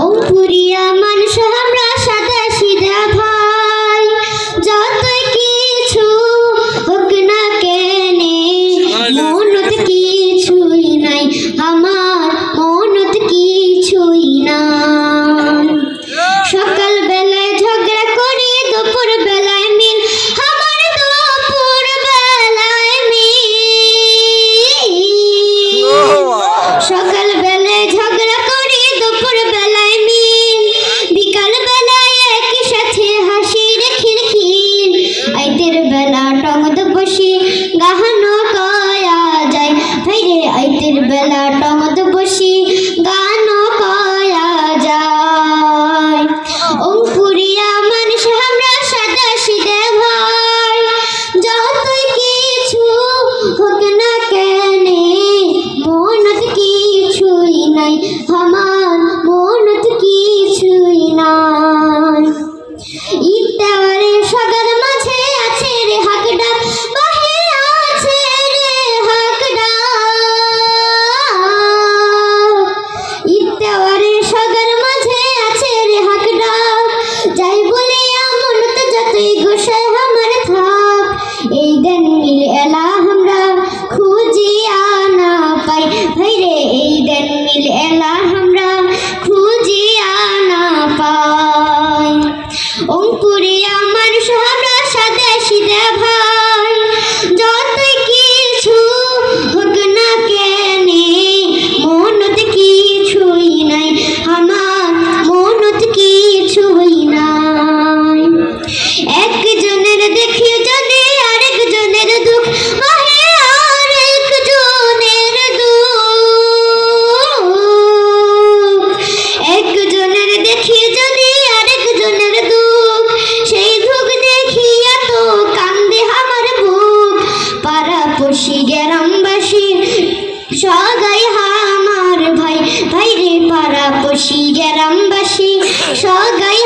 অঙ্কুরিয়া মানুষ আমরা সাদা সিধা ভাই, যতই কিছু হোক না কেনে মনত কিছুই নাই, আমার মনত কিছুই নাই। সকাল বেলায় ঝগড়া করি, দুপুর বেলায় মিল, আমার দুপুর বেলায় মিল। সকাল বেলায় ঝগড়া করি, দুপুর বেলায় মিল, বিকাল বেলায় একই সাথে হাসির খিলখিল। আইতের বেলা টঙদ বসি গাহানো কয়া যায়, ভাইরে আইতের বেলা টঙদ বসি গানো কয়া যায়। অঙ্কুরিয়া মানুষ আমরা সাদা সিধে ভাই, যতই কিছু হোক না কেনে মনত কিছুই নাই, আমার মনত কিছুই নাই। ইত্যারে সগার মাঝে আছে রে হাকডা, বাহে আছে রে হাকডা। ইত্যারে সগার মাঝে আছে রে হাকডা, যাই বলিয়া মনত যতই গোসাই আমার থাক। এই দেন মিল এলা আমরা খুঁজিয়া না পাই, ভাইরে এই দেন মিল এলা আমরা খুঁজিয়া না পাই। অঙ্কুরিয়া মানুষ আমরা সাদা সিধা ভাই, যতই কিছু হোক না কেনে মনত কিছুই নাই, আমার মনত কিছুই নাই। একজনের দেখি যদি আরেকজনের দুঃখ, আহে আরেকজনের দুঃখ। একজনের দেখি যদি আরেকজনের দুঃখ, সেই দুঃখ দেখিয়া তো কান্দে আমার বুক। পাড়াপড়শি গ্রামবাসী সগাই আমার ভাই, ভাইরে পাড়াপড়শি গ্রামবাসী সগাই